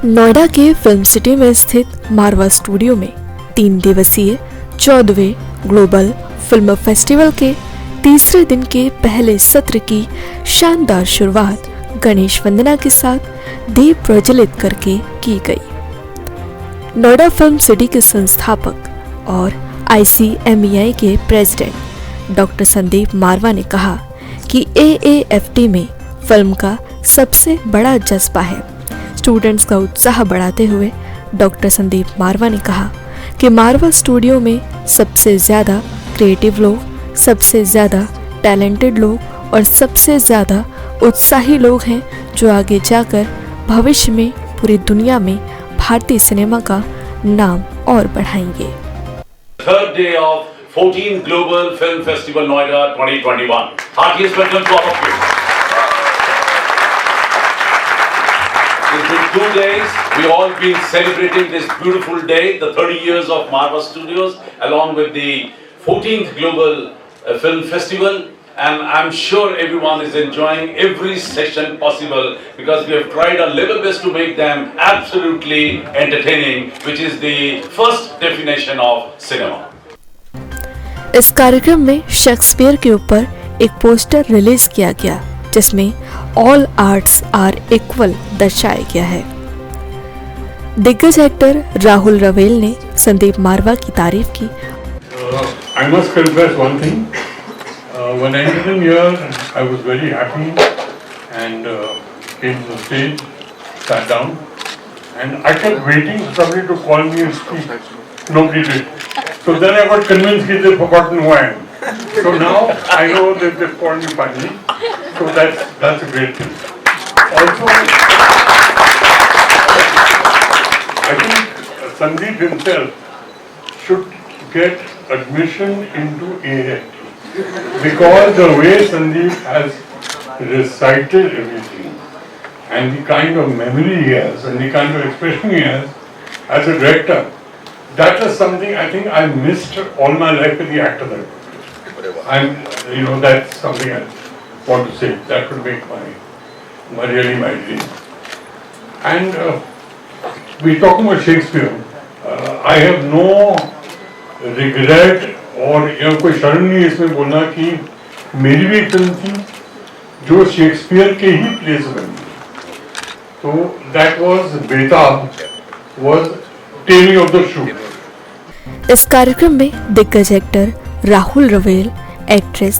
नोएडा के film city में स्थित मारवा स्टूडियो में 3 दिवसीय 14वें ग्लोबल फिल्म फेस्टिवल के तीसरे दिन के पहले सत्र की शानदार शुरुआत गणेश वंदना के साथ दीप प्रज्वलित करके की गई। नोएडा फिल्म सिटी के संस्थापक और ICMEI के प्रेसिडेंट डॉक्टर संदीप मारवा ने कहा कि AAFT में फिल्म का सबसे बड़ा जज्बा है। स्टूडेंट्स का उत्साह बढ़ाते हुए डॉक्टर संदीप मारवा ने कहा कि मारवा स्टूडियो में सबसे ज़्यादा क्रिएटिव लोग, सबसे ज़्यादा टैलेंटेड लोग और सबसे ज़्यादा उत्साही लोग हैं जो आगे जाकर भविष्य में पूरी दुनिया में भारतीय सिनेमा का नाम और बढ़ाएंगे। Third day of 14th Global Film Festival Noida 2021. Heartiest welcome to all of you. It's been 2 days. We all been celebrating this beautiful day, the 30 years of Marva Studios, along with the 14th Global Film Festival. And I'm sure everyone is enjoying every session possible because we have tried our level best to make them absolutely entertaining, which is the first definition of cinema. इस कार्यक्रम में Shakespeare के ऊपर एक poster release किया गया जिसमें all arts are equal दर्शाया गया है। दिग्गज एक्टर राहुल रवेल ने संदीप मारवा की तारीफ की। I must confess one thing. When I entered in here, I was very happy and came to the stage, sat down, and I kept waiting for somebody to call me and speak. Nobody did. So then I got convinced that they've forgotten who I am. So now I know that they've called me finally. So that's a great thing. Also, I think Sandeep himself should get admission into AAFT. Because the way Sandeep has recited everything and the kind of memory he has and the kind of expression he has as a director, that is something I think I missed all my life with the actor that that's something I want to say. That would make my dream. And we talking about Shakespeare. I have no regret और यह कोई शर्म नहीं इसमें बोलना कि मेरी भी एक फिल्म थी जो शेक्सपियर के ही प्ले से बनी। तो that was Betaab was telling of the show. इस कार्यक्रम में दिग्गज actor Rahul Rawail, actress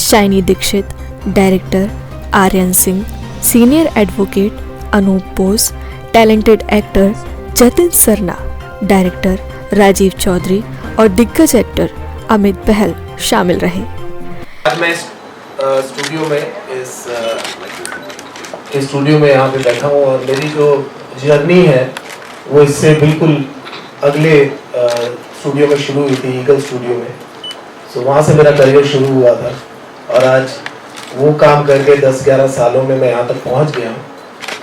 Shiny Dixit, director Aryan Singh, senior advocate Anup Bose, talented actor Jatin Sarna, director Rajiv Chaudhary और दिग्गज एक्टर अमित बहल शामिल रहे। आज मैं स्टूडियो में यहाँ पे बैठा हूँ और मेरी जो जर्नी है वो इससे बिल्कुल अगले स्टूडियो में शुरू हुई थी, ईगल स्टूडियो में। सो वहाँ से मेरा करियर शुरू हुआ था और आज वो काम करके 10-11 सालों में मैं यहाँ तक पहुँच गया हूँ।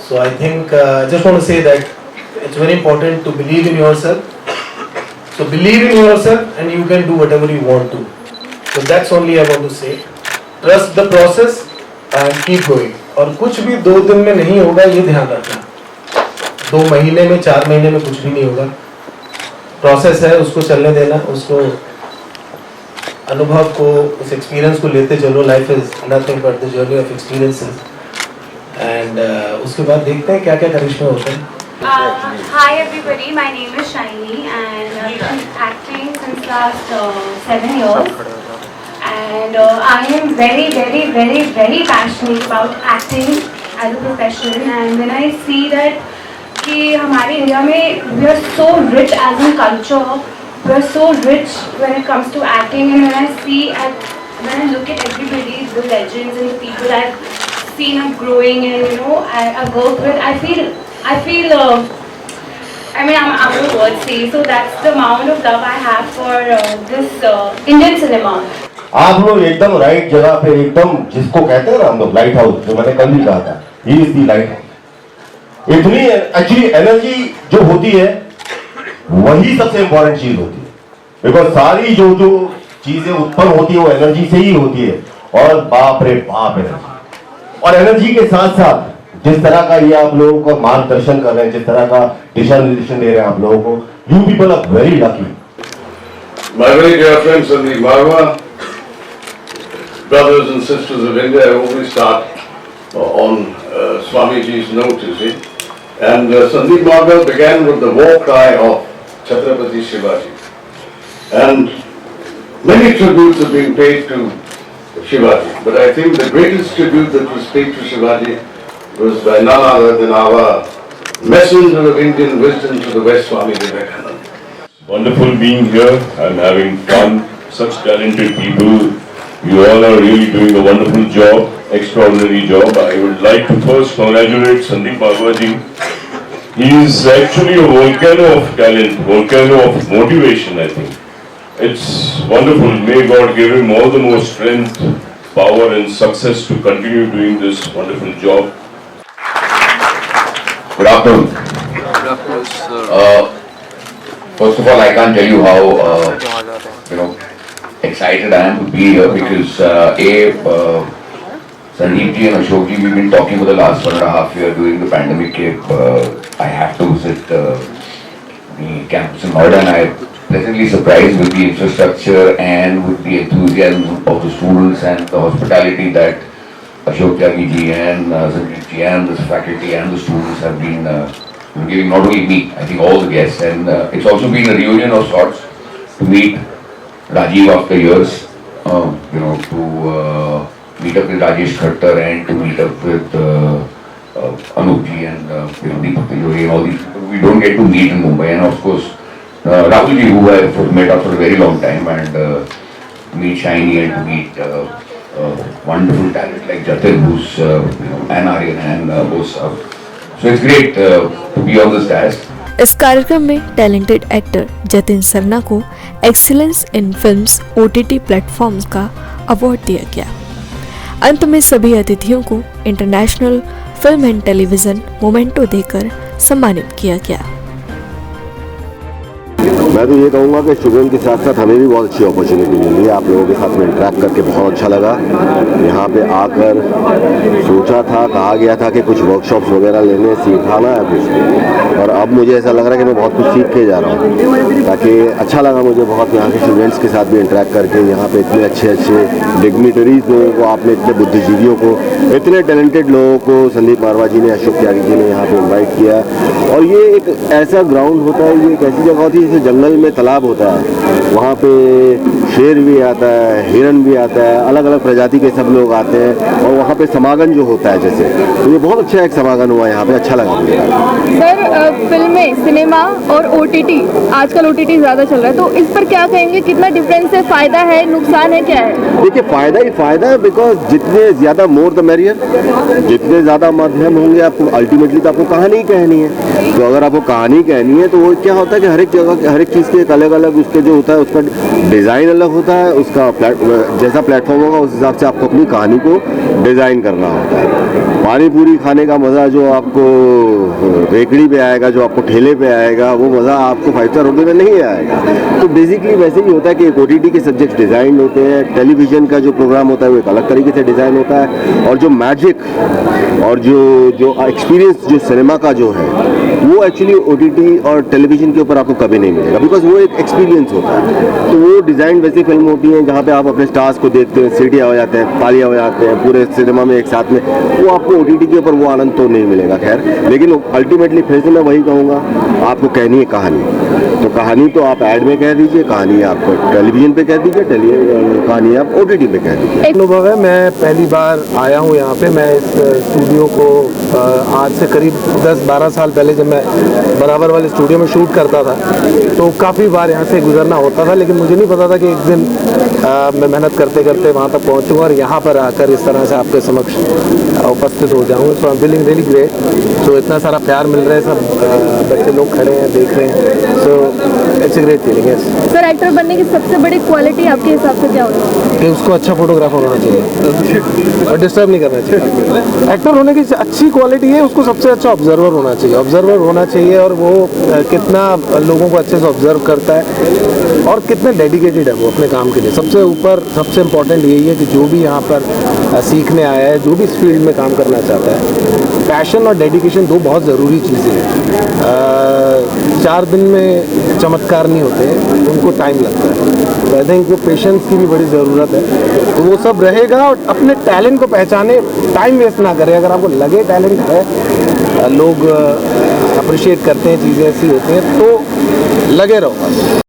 So I think just want to say that it's very important to believe in yourself. So believe in yourself and you can do whatever you want to. So that's only I want to say. Trust the process and keep going. और कुछ भी 2 दिन में नहीं होगा ये ध्यान रखना। 2 महीने में 4 महीने में कुछ भी नहीं होगा। प्रोसेस है, उसको चलने देना, उसको अनुभव को, उस एक्सपीरियंस को लेते चलो। Life is nothing but the journey of experiences and उसके बाद देखते हैं क्या क्या करिश्मे होते हैं। Hi everybody, my name is Shaini and I've been acting since last 7 years and I am very very very very passionate about acting as a profession and when I see that कि हमारे India में we are so rich as a culture, we are so rich when it comes to acting and when I look at everybody, the legends and the people I've seen are growing and I work with, I feel I'm out of words say, so that's the amount of love I have for this Indian cinema. आप लोग एकदम right जगह पे, एकदम जिसको कहते हैं ना हम लोग लाइट हाउस, जो मैंने कल भी कहा था, he is the light house. इतनी एक्चुअली एनर्जी जो होती है वही सबसे इंपॉर्टेंट चीज होती है, बिकॉज सारी जो चीजें उत्पन्न होती है वो एनर्जी से ही होती है। और बाप रे बाप एनर्जी, और एनर्जी के साथ साथ जिस तरह का ये आप लोगों को मार्गदर्शन कर रहे हैं, जिस तरह का दिशा निर्देशन दे रहे हैं आप लोगों को, you people are very lucky. My very dear friends Sandeep Marwa, brothers and sisters of India, I always start on Swamiji's note, you see. And Sandeep Marwa began with the war cry of Chhatrapati Shivaji. And many tributes have been paid to Shivaji. But I think the greatest tribute that was paid to Shivaji was by none other than our messenger of Indian wisdom to the West, Swami Vivekananda. Wonderful being here and having fun. Such talented people. You all are really doing a wonderful job, extraordinary job. I would like to first congratulate Sandeep Marwa ji. He is actually a volcano of talent, volcano of motivation, I think. It's wonderful. May God give him all the more strength, power and success to continue doing this wonderful job. Good afternoon. Good afternoon, sir. First of all, I can't tell you how excited I am to be here because Sandeep ji and Ashok ji, we've been talking for the last 1.5 years during the pandemic. I have to visit the campus in Noida, and I'm pleasantly surprised with the infrastructure and with the enthusiasm of the students and the hospitality that Ashok Tyagi ji and Sandeep ji and the faculty and the students have been giving, not only me, I think all the guests, and it's also been a reunion of sorts to meet Rajiv after years, to meet up with Rajesh Khattar and to meet up with Anup ji and Deepak Tijori and all these people we don't get to meet in Mumbai, and of course Rahul ji, who I've met after a very long time, and meet Shiny and to meet wonderful talent like Jatin, who's an Aryan and Bosa. So it's great to be on this dais. इस कार्यक्रम में talented actor Jatin Sarna को excellence in films OTT platforms का award दिया गया. अंत में सभी अतिथियों को international film and television memento देकर सम्मानित किया गया. मैं तो ये कहूँगा कि स्टूडेंट के साथ साथ हमें भी बहुत अच्छी अपॉर्चुनिटी मिली है. आप लोगों के साथ में इंटरेक्ट करके बहुत अच्छा लगा. यहाँ पे आकर सोचा था, कहा गया था कि कुछ वर्कशॉप्स वगैरह लेने, सिखाना है कुछ, और अब मुझे ऐसा लग रहा है कि मैं बहुत कुछ सीख के जा रहा हूँ. ताकि अच्छा लगा मुझे बहुत यहाँ के स्टूडेंट्स के साथ भी इंटरेक्ट करके. यहाँ पे इतने अच्छे अच्छे डिग्निटरीज लोगों को आपने, इतने बुद्धिजीवियों को, इतने टैलेंटेड लोगों को संदीप मारवा जी ने, अशोक त्यागी जी ने यहाँ पे इन्वाइट किया. और ये एक ऐसा ग्राउंड होता है, ये एक ऐसी जगह होती है जैसे जंगल में तालाब होता है. वहाँ पे शेर भी आता है, हिरन भी आता है, अलग अलग प्रजाति के सब लोग आते हैं. और वहाँ पे समागम जो होता है जैसे, तो ये बहुत अच्छा एक समागम हुआ यहाँ पे, अच्छा लगा मुझे. सर, फिल्में, सिनेमा और OTT, आजकल OTT ज़्यादा चल रहा है, तो इस पर क्या कहेंगे? कितना डिफरेंस है? फ़ायदा है, नुकसान है, क्या है? देखिए, फ़ायदा ही फ़ायदा है, बिकॉज जितने ज़्यादा मोर द मेरियर, जितने ज़्यादा माध्यम होंगे, आपको अल्टीमेटली तो आपको कहानी कहनी है. तो अगर आपको कहानी कहनी है तो वो क्या होता है कि हर एक जगह, हर एक चीज़ के एक अलग अलग उसके जो होता है, उसका डिज़ाइन अलग होता है. उसका जैसा प्लेटफॉर्म होगा उस हिसाब से आपको अपनी कहानी को डिज़ाइन करना होता है. पानी पूरी खाने का मज़ा जो आपको रेकड़ी पे आएगा, जो आपको ठेले पे आएगा, वो मज़ा आपको 5 स्टार होटल में नहीं आएगा. तो बेसिकली वैसे ही होता है कि OTT के सब्जेक्ट डिज़ाइन होते हैं. टेलीविज़न का जो प्रोग्राम होता है वो एक अलग तरीके से डिज़ाइन होता है. और जो मैजिक और जो एक्सपीरियंस जो सिनेमा का जो है, वो एक्चुअली OTT और टेलीविज़न के ऊपर आपको कभी नहीं मिलेगा, बिकॉज वो एक एक्सपीरियंस होता है. तो वो डिज़ाइन वैसी फिल्म होती है जहाँ पे आप अपने स्टार्स को देखते हैं, सीटियाँ हो जाते हैं, तालियाँ हो जाते हैं पूरे सिनेमा में एक साथ में. वो आपको OTT के ऊपर वो आनंद तो नहीं मिलेगा. खैर, लेकिन अल्टीमेटली फिर से मैं वही कहूँगा, आपको कहनी है कहानी, तो कहानी तो आप ऐड में कह दीजिए, कहानी आप टेलीविज़न पे कह दीजिए, कहानी आप OTT पे कह दीजिए. अनुभव है, मैं पहली बार आया हूँ यहाँ पे. मैं इस स्टूडियो को आज से करीब 10-12 साल पहले जब मैं बराबर वाले स्टूडियो में शूट करता था, तो काफ़ी बार यहाँ से गुजरना होता था. लेकिन मुझे नहीं पता था कि एक दिन मैं मेहनत करते करते वहाँ तक पहुँचूँगा और यहाँ पर आकर इस तरह से आपके समक्ष उपस्थित हो जाऊँगा. So I am feeling really great. So इतना सारा प्यार मिल रहा है, सब बच्चे लोग खड़े हैं, देख रहे हैं. So it's a great feeling. Yes sir, actor बनने की सबसे बड़ी क्वालिटी आपके हिसाब से क्या होती है? कि उसको अच्छा फोटोग्राफर होना चाहिए और डिस्टर्ब नहीं करना चाहिए. एक्टर होने की अच्छी क्वालिटी है, उसको सबसे अच्छा ऑब्जर्वर होना चाहिए. ऑब्जर्वर होना चाहिए, और वो कितना लोगों को अच्छे से ऑब्जर्व करता है और कितना डेडिकेटेड है वो अपने काम के लिए. सबसे ऊपर सबसे इम्पोर्टेंट यही है कि जो भी यहाँ पर सीखने आया है, जो भी इस फील्ड में काम करना चाहता है, पैशन और डेडिकेशन दो बहुत ज़रूरी चीज़ें हैं। 4 दिन में चमत्कार नहीं होते, उनको टाइम लगता है। आई थिंक वो पेशेंस की भी बड़ी ज़रूरत है, तो वो सब रहेगा। और अपने टैलेंट को पहचाने, टाइम वेस्ट ना करें। अगर आपको लगे टैलेंट है, लोग अप्रिशिएट करते हैं, चीज़ें ऐसी होती हैं, तो लगे रहो।